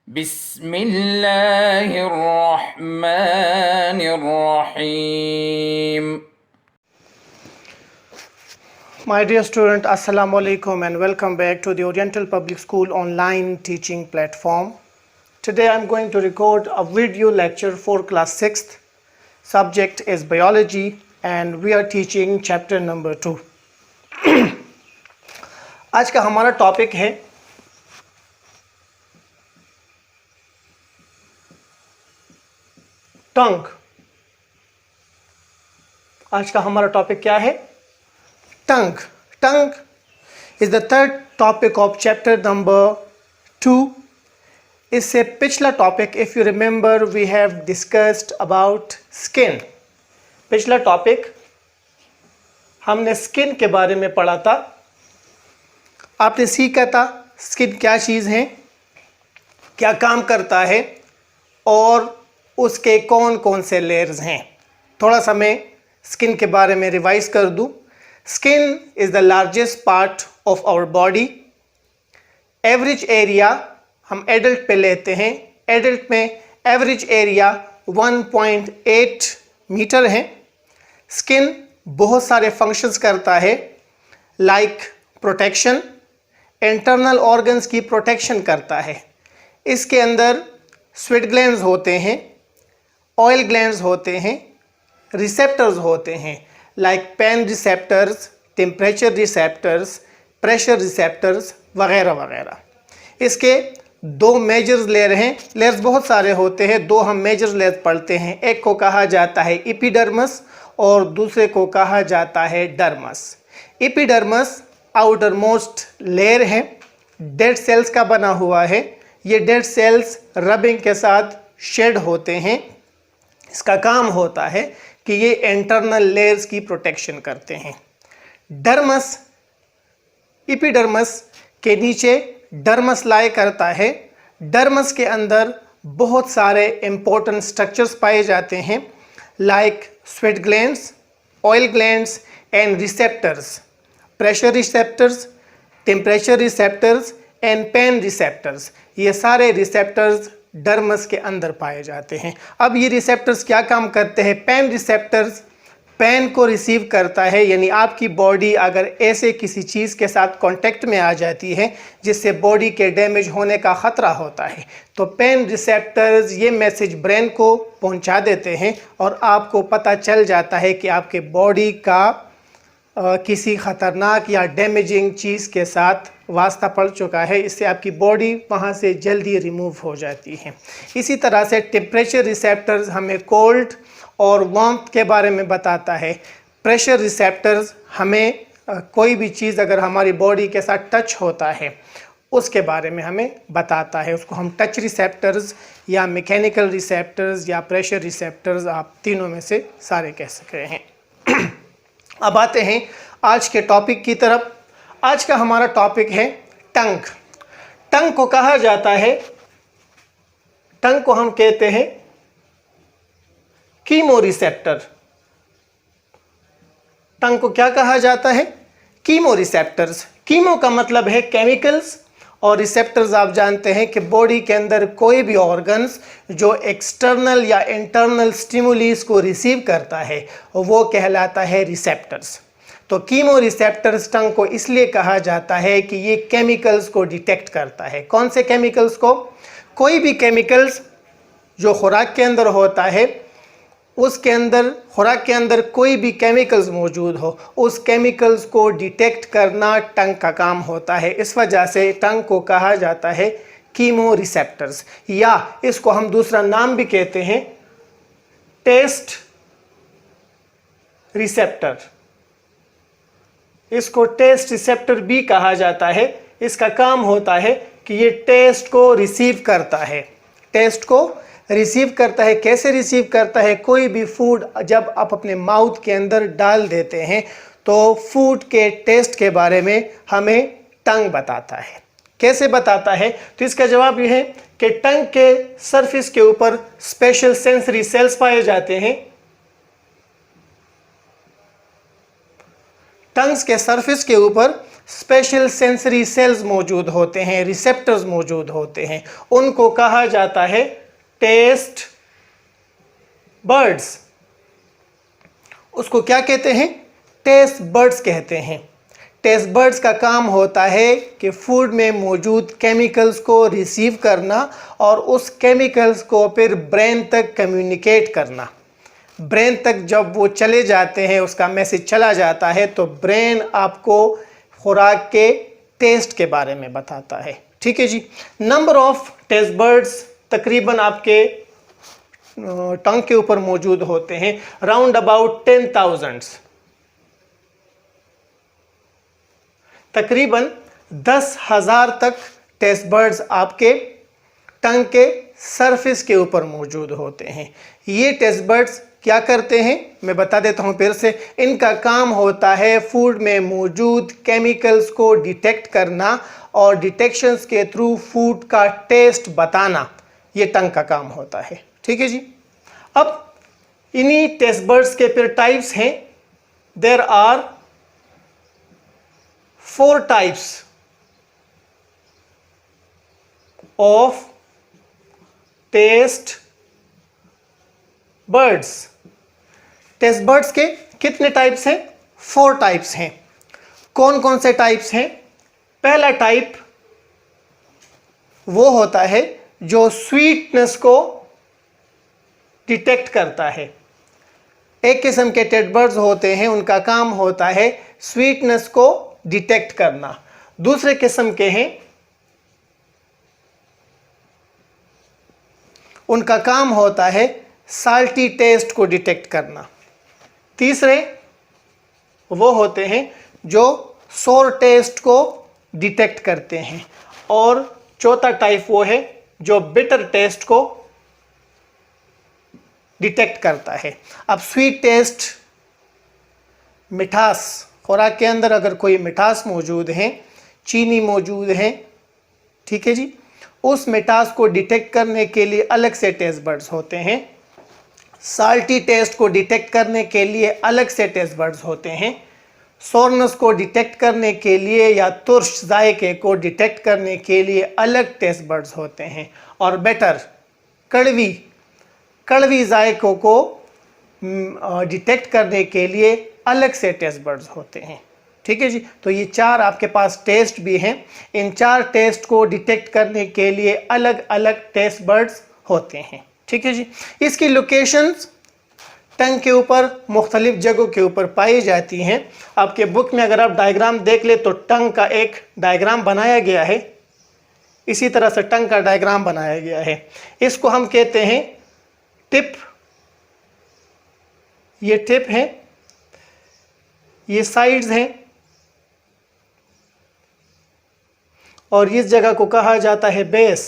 बिस्मिल्लाहिर्रहमानिर्रहीम। My dear student, Assalamu alaikum and welcome back to the Oriental Public School online teaching platform. Today I am going to record a video lecture for class 6th. Subject is biology and we are teaching chapter number 2. आज का हमारा topic है टंग। आज का हमारा topic क्या है? Tongue. Tongue is the third topic of chapter number 2. इससे पिछला topic, if you remember, we have discussed about skin. पिछला टॉपिक हमने स्किन के बारे में पढ़ा था। आपने सीखा था स्किन क्या चीज़ है, क्या काम करता है और उसके कौन कौन से लेयर्स हैं। थोड़ा सा मैं स्किन के बारे में रिवाइज कर दूं। Skin is the largest part of our body. Average area हम एडल्ट पे लेते हैं। एडल्ट में एवरेज एरिया 1.8 मीटर है। स्किन बहुत सारे फंक्शंस करता है, लाइक प्रोटेक्शन, इंटरनल ऑर्गन्स की प्रोटेक्शन करता है। इसके अंदर स्वेट ग्लैंड्स होते हैं, ऑयल ग्लैंड्स होते हैं, रिसेप्टर्स होते हैं, like pen receptors, temperature receptors, pressure receptors वगैरह वगैरह। इसके दो मेजर लेयर हैं। लेयर्स बहुत सारे होते हैं, दो हम मेजर लेयर पढ़ते हैं। एक को कहा जाता है एपिडर्मस और दूसरे को कहा जाता है dermis. Epidermis outer most layer है, डेड सेल्स का बना हुआ है। ये डेड सेल्स रबिंग के साथ शेड होते हैं। इसका काम होता है कि ये इंटरनल लेयर्स की प्रोटेक्शन करते हैं। डर्मस एपिडर्मस के नीचे डर्मस लाई करता है। डर्मस के अंदर बहुत सारे इंपॉर्टेंट स्ट्रक्चर्स पाए जाते हैं, like sweat glands, oil glands and receptors, pressure receptors, temperature receptors and pen receptors. ये सारे रिसेप्टर्स डर्मस के अंदर पाए जाते हैं। अब ये रिसेप्टर्स क्या काम करते हैं? पेन रिसेप्टर्स पेन को रिसीव करता है, यानी आपकी बॉडी अगर ऐसे किसी चीज़ के साथ कांटेक्ट में आ जाती है जिससे बॉडी के डैमेज होने का ख़तरा होता है, तो पेन रिसेप्टर्स ये मैसेज ब्रेन को पहुंचा देते हैं और आपको पता चल जाता है कि आपके बॉडी का किसी ख़तरनाक या डैमेजिंग चीज़ के साथ वास्ता पड़ चुका है। इससे आपकी बॉडी वहाँ से जल्दी रिमूव हो जाती है। इसी तरह से टेम्परेचर रिसेप्टर्स हमें कोल्ड और वार्मथ के बारे में बताता है। प्रेशर रिसेप्टर्स हमें कोई भी चीज़ अगर हमारी बॉडी के साथ टच होता है उसके बारे में हमें बताता है। उसको हम टच रिसेप्टर्स या मैकेनिकल रिसेप्टर्स या प्रेशर रिसेप्टर्स, आप तीनों में से सारे कह सकते हैं। अब आते हैं आज के टॉपिक की तरफ। आज का हमारा टॉपिक है टंग। टंग को कहा जाता है, टंग को हम कहते हैं कीमो रिसेप्टर। टंग को क्या कहा जाता है? Chemo receptors. कीमो का मतलब है केमिकल्स और रिसेप्टर्स आप जानते हैं कि बॉडी के अंदर कोई भी ऑर्गन्स जो एक्सटर्नल या इंटरनल स्टिमुलीज को रिसीव करता है वो कहलाता है रिसेप्टर्स। तो कीमो रिसेप्टर्स टंग को इसलिए कहा जाता है कि ये केमिकल्स को डिटेक्ट करता है। कौन से केमिकल्स को? कोई भी केमिकल्स जो खुराक के अंदर होता है, उसके अंदर खुराक के अंदर कोई भी केमिकल्स मौजूद हो, उस केमिकल्स को डिटेक्ट करना टंग का काम होता है। इस वजह से टंग को कहा जाता है कीमो रिसेप्टर्स, या इसको हम दूसरा नाम भी कहते हैं टेस्ट रिसेप्टर। इसको टेस्ट रिसेप्टर भी कहा जाता है। इसका काम होता है कि ये टेस्ट को रिसीव करता है। टेस्ट को रिसीव करता है। कैसे रिसीव करता है? कोई भी फूड जब आप अपने माउथ के अंदर डाल देते हैं तो फूड के टेस्ट के बारे में हमें टंग बताता है। कैसे बताता है? तो इसका जवाब यह है कि टंग के सरफेस के ऊपर स्पेशल सेंसरी सेल्स पाए जाते हैं। टंग्स के सरफेस के ऊपर स्पेशल सेंसरी सेल्स मौजूद होते हैं, रिसेप्टर्स मौजूद होते हैं, उनको कहा जाता है टेस्ट बर्ड्स। उसको क्या कहते हैं? टेस्ट बर्ड्स कहते हैं। टेस्ट बर्ड्स का काम होता है कि फूड में मौजूद केमिकल्स को रिसीव करना और उस केमिकल्स को फिर ब्रेन तक कम्युनिकेट करना। ब्रेन तक जब वो चले जाते हैं, उसका मैसेज चला जाता है, तो ब्रेन आपको खुराक के टेस्ट के बारे में बताता है। ठीक है जी। नंबर ऑफ टेस्ट बर्ड्स तकरीबन आपके टंग के ऊपर मौजूद होते हैं, राउंड अबाउट 10,000। तकरीबन 10,000 तक टेस्ट बर्ड्स आपके टंग के सरफेस के ऊपर मौजूद होते हैं। ये टेस्ट बर्ड्स क्या करते हैं मैं बता देता हूं फिर से। इनका काम होता है फूड में मौजूद केमिकल्स को डिटेक्ट करना और डिटेक्शंस के थ्रू फूड का टेस्ट बताना। ये टंग का काम होता है। ठीक है जी। अब इन्हीं टेस्ट बर्ड्स के फिर टाइप्स हैं। There are 4 types of taste buds. Taste buds के कितने टाइप्स हैं? 4 टाइप्स हैं। कौन कौन से टाइप्स हैं? पहला टाइप वो होता है जो स्वीटनेस को डिटेक्ट करता है। एक किस्म के टेस्ट बर्ड्स होते हैं, उनका काम होता है स्वीटनेस को डिटेक्ट करना। दूसरे किस्म के हैं, उनका काम होता है साल्टी टेस्ट को डिटेक्ट करना। तीसरे वो होते हैं जो सोर टेस्ट को डिटेक्ट करते हैं। और चौथा टाइप वो है जो बिटर टेस्ट को डिटेक्ट करता है। अब स्वीट टेस्ट, मिठास, खुराक के अंदर अगर कोई मिठास मौजूद है, चीनी मौजूद है, ठीक है जी, उस मिठास को डिटेक्ट करने के लिए अलग से टेस्ट बर्ड्स होते हैं। साल्टी टेस्ट को डिटेक्ट करने के लिए अलग से टेस्ट बर्ड्स होते हैं। सोरनेस को डिटेक्ट करने के लिए या तुर्श जायके को डिटेक्ट करने के लिए अलग टेस्ट बर्ड्स होते हैं। और बेटर, कड़वी जायकों को डिटेक्ट करने के लिए अलग से टेस्ट बर्ड्स होते हैं। ठीक है जी। तो ये 4 आपके पास टेस्ट भी हैं। इन 4 टेस्ट को डिटेक्ट करने के लिए अलग अलग टेस्ट बर्ड्स होते हैं। ठीक है जी। इसकी लोकेशंस टंग के ऊपर मुख्तलिफ जगहों के ऊपर पाई जाती हैं। आपके बुक में अगर आप डायग्राम देख ले तो टंग का एक डायग्राम बनाया गया है। इसी तरह से टंग का डायग्राम बनाया गया है। इसको हम कहते हैं टिप। ये टिप है, ये साइड्स हैं, और इस जगह को कहा जाता है बेस।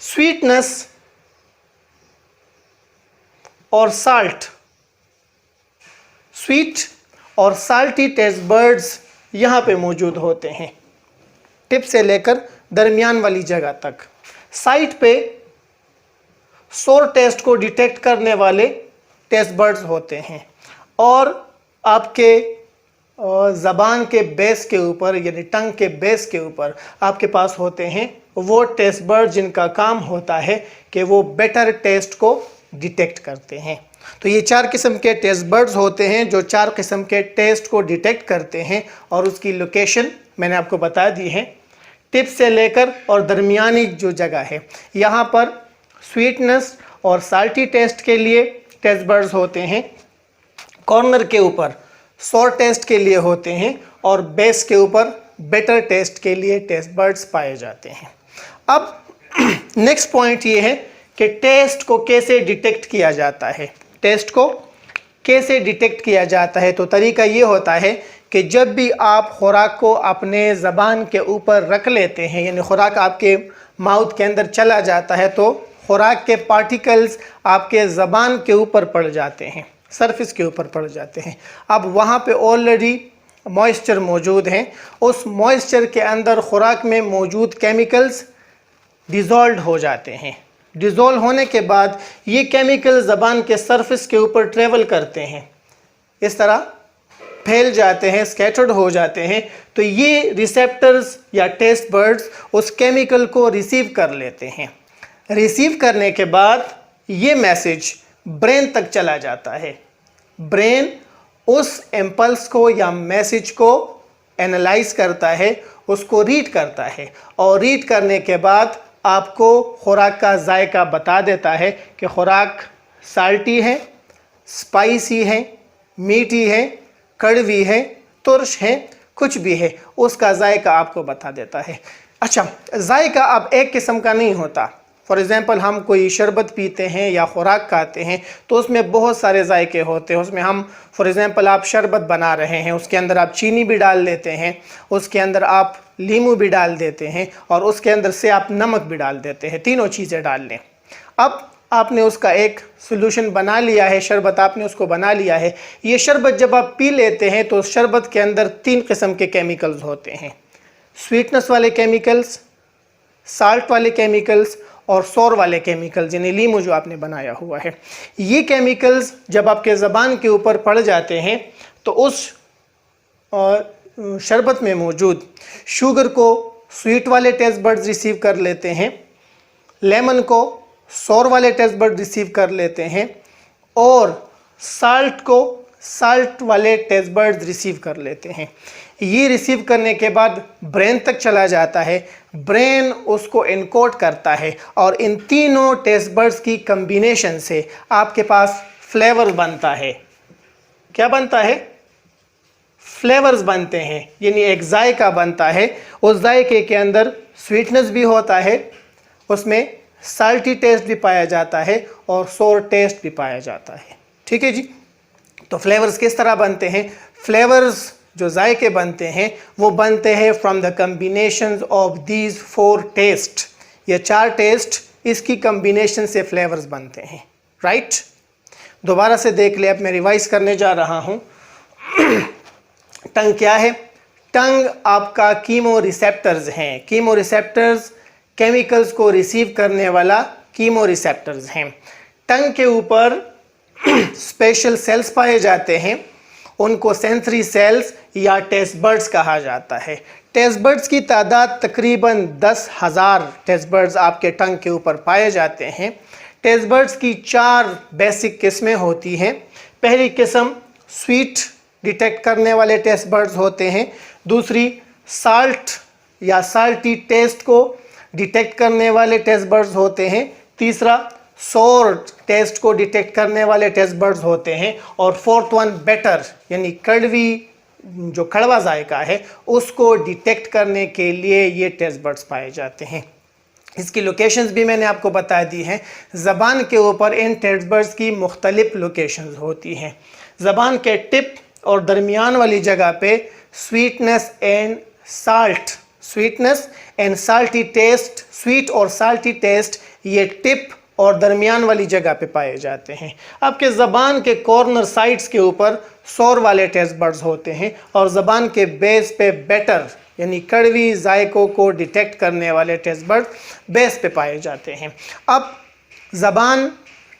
स्वीटनेस और साल्ट, स्वीट और साल्टी टेस्ट बर्ड्स यहाँ पे मौजूद होते हैं, टिप से लेकर दरमियान वाली जगह तक। साइड पे सोर टेस्ट को डिटेक्ट करने वाले टेस्ट बर्ड्स होते हैं, और आपके ज़बान के बेस के ऊपर यानी टंग के बेस के ऊपर आपके पास होते हैं वो टेस्ट बर्ड जिनका काम होता है कि वो बेटर टेस्ट को डिटेक्ट करते हैं। तो ये 4 किस्म के टेस्ट बर्ड्स होते हैं जो 4 किस्म के टेस्ट को डिटेक्ट करते हैं, और उसकी लोकेशन मैंने आपको बता दी है। टिप से लेकर और दरमियानी जो जगह है, यहाँ पर स्वीटनेस और साल्टी टेस्ट के लिए टेस्ट बर्ड्स होते हैं, कॉर्नर के ऊपर सोर टेस्ट के लिए होते हैं, और बेस के ऊपर बेटर टेस्ट के लिए टेस्ट बर्ड्स पाए जाते हैं। अब नेक्स्ट पॉइंट ये है कि टेस्ट को कैसे डिटेक्ट किया जाता है। टेस्ट को कैसे डिटेक्ट किया जाता है? तो तरीका ये होता है कि जब भी आप खुराक को अपने ज़बान के ऊपर रख लेते हैं, यानी खुराक आपके माउथ के अंदर चला जाता है, तो खुराक के पार्टिकल्स आपके ज़बान के ऊपर पड़ जाते हैं, सरफेस के ऊपर पड़ जाते हैं। अब वहाँ पे ऑलरेडी मॉइस्चर मौजूद हैं, उस मॉइस्चर के अंदर खुराक में मौजूद केमिकल्स डिज़ोल्व हो जाते हैं। डिज़ोल्व होने के बाद ये केमिकल ज़बान के सरफेस के ऊपर ट्रेवल करते हैं, इस तरह फैल जाते हैं, स्कैटर्ड हो जाते हैं, तो ये रिसेप्टर्स या टेस्ट बर्ड्स उस केमिकल को रिसीव कर लेते हैं। रिसीव करने के बाद ये मैसेज ब्रेन तक चला जाता है। ब्रेन उस इम्पल्स को या मैसेज को एनालाइज करता है, उसको रीड करता है, और रीड करने के बाद आपको खुराक का जायका बता देता है कि खुराक साल्टी है, स्पाइसी है, मीठी है, कड़वी है, तुर्श है, कुछ भी है, उसका जायका आपको बता देता है। अच्छा, जायका अब एक किस्म का नहीं होता। फॉर एग्ज़ाम्पल हम कोई शरबत पीते हैं या खुराक खाते हैं तो उसमें बहुत सारे जायके होते हैं। उसमें हम फॉर एग्ज़ाम्पल आप शरबत बना रहे हैं, उसके अंदर आप चीनी भी डाल देते हैं, उसके अंदर आप नींबू भी डाल देते हैं, और उसके अंदर से आप नमक भी डाल देते हैं, तीनों चीज़ें डाल लें। अब आपने उसका एक सोल्यूशन बना लिया है, शरबत आपने उसको बना लिया है। ये शरबत जब आप पी लेते हैं तो शरबत के अंदर 3 किस्म के केमिकल्स होते हैं, स्वीटनेस वाले केमिकल्स, साल्ट वाले केमिकल्स और सौर वाले केमिकल्स, यानी लीमू जो आपने बनाया हुआ है। ये केमिकल्स जब आपके ज़बान के ऊपर पड़ जाते हैं तो उस शरबत में मौजूद शुगर को स्वीट वाले टेस्ट बड्स रिसीव कर लेते हैं, लेमन को सौर वाले टेस्ट बड रिसीव कर लेते हैं, और साल्ट को साल्ट वाले टेस्ट बड्स रिसीव कर लेते हैं। ये रिसीव करने के बाद ब्रेन तक चला जाता है, ब्रेन उसको इनकोड करता है, और इन तीनों टेस्ट बड्स की कम्बिनेशन से आपके पास फ्लेवर बनता है। क्या बनता है? फ्लेवर्स बनते हैं, यानी एक जायका बनता है। उस जायके के अंदर स्वीटनेस भी होता है, उसमें साल्टी टेस्ट भी पाया जाता है और सोर टेस्ट भी पाया जाता है। ठीक है जी। तो फ्लेवर्स किस तरह बनते हैं? फ्लेवर्स जो जायके बनते हैं वो बनते हैं from the combinations of these 4 taste. ये 4 टेस्ट, इसकी कम्बिनेशन से फ्लेवर्स बनते हैं। राइट, दोबारा से देख ले, अब मैं रिवाइज करने जा रहा हूँ। टंग क्या है? टंग आपका कीमो रिसेप्टर्स हैं। कीमो रिसेप्टर्स केमिकल्स को रिसीव करने वाला कीमो रिसेप्टर्स हैं। टंग के ऊपर स्पेशल सेल्स पाए जाते हैं, उनको सेंसरी सेल्स या टेस्ट बड्स कहा जाता है। टेस्ट बड्स की तादाद तकरीबन 10,000 टेस्ट बड्स आपके टंग के ऊपर पाए जाते हैं। टेस्ट बड्स की 4 बेसिक किस्में होती हैं। पहली किस्म स्वीट डिटेक्ट करने वाले टेस्ट बड्स होते हैं, दूसरी साल्ट या साल्टी टेस्ट को डिटेक्ट करने वाले टेस्ट बड्स होते हैं, तीसरा सोर टेस्ट को डिटेक्ट करने वाले टेस्ट बड्स होते हैं, और फोर्थ वन बेटर यानी कड़वी जो कड़वा जायका है उसको डिटेक्ट करने के लिए ये टेस्ट बड्स पाए जाते हैं। इसकी लोकेशंस भी मैंने आपको बता दी हैं। ज़बान के ऊपर इन टेस्ट बड्स की मुख्तलिफ लोकेशंस होती हैं। ज़बान के टिप और दरमियान वाली जगह पे sweetness and salt, sweetness and salty taste, sweet और साल्टी टेस्ट ये टिप और दरमियान वाली जगह पे पाए जाते हैं। आपके ज़बान के कॉर्नर साइड्स के ऊपर सौर वाले टेस्ट बड्स होते हैं, और ज़बान के बेस पे बेटर यानी कड़वी जायकों को डिटेक्ट करने वाले टेस्ट बड्स बेस पे पाए जाते हैं। अब ज़बान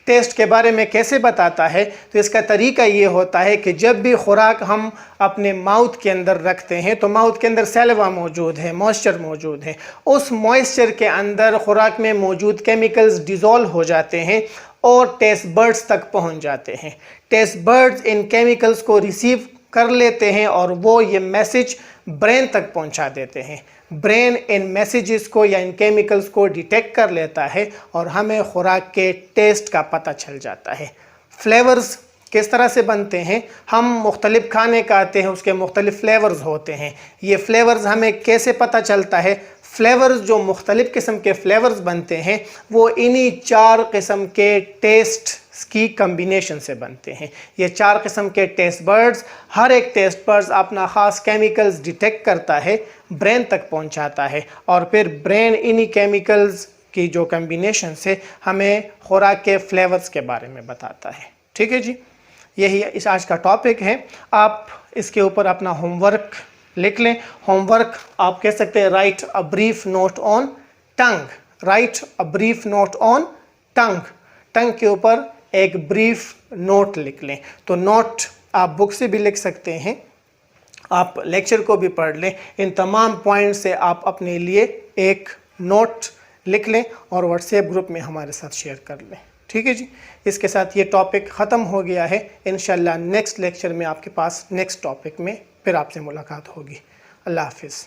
टेस्ट के बारे में कैसे बताता है? तो इसका तरीका ये होता है कि जब भी खुराक हम अपने माउथ के अंदर रखते हैं तो माउथ के अंदर सैलवा मौजूद है, मॉइस्चर मौजूद है। उस मॉइस्चर के अंदर खुराक में मौजूद केमिकल्स डिज़ोल्व हो जाते हैं और टेस्ट बड्स तक पहुंच जाते हैं। टेस्ट बड्स इन केमिकल्स को रिसीव कर लेते हैं और वो ये मैसेज ब्रेन तक पहुंचा देते हैं। ब्रेन इन मैसेजेस को या इन केमिकल्स को डिटेक्ट कर लेता है और हमें खुराक के टेस्ट का पता चल जाता है। फ्लेवर्स किस तरह से बनते हैं? हम मुख्तलिफ खाने खाते हैं, उसके मुख्तलिफ फ्लेवर्स होते हैं। ये फ्लेवर्स हमें कैसे पता चलता है? फ्लेवर्स जो मुख्तलिफ किस्म के फ्लेवर्स बनते हैं वो इन्हीं 4 किस्म के टेस्ट की कम्बिनेशन से बनते हैं। ये 4 किस्म के टेस्ट बड्स, हर एक टेस्ट बड्स अपना ख़ास केमिकल्स डिटेक्ट करता है, ब्रेन तक पहुंचाता है, और फिर ब्रेन इन्हीं केमिकल्स की जो कम्बिनेशन से हमें खुराक के फ्लेवर्स के बारे में बताता है। ठीक है जी, यही इस आज का टॉपिक है। आप इसके ऊपर अपना होमवर्क लिख लें। होमवर्क आप कह सकते हैं write a brief note on tongue, write a brief note on tongue. Tongue के ऊपर एक ब्रीफ नोट लिख लें। तो नोट आप बुक से भी लिख सकते हैं, आप लेक्चर को भी पढ़ लें, इन तमाम पॉइंट से आप अपने लिए एक नोट लिख लें और व्हाट्सएप ग्रुप में हमारे साथ शेयर कर लें। ठीक है जी, इसके साथ ये टॉपिक ख़त्म हो गया है। इंशाल्लाह नेक्स्ट लेक्चर में आपके पास नेक्स्ट टॉपिक में फिर आपसे मुलाकात होगी। अल्लाह हाफिज़।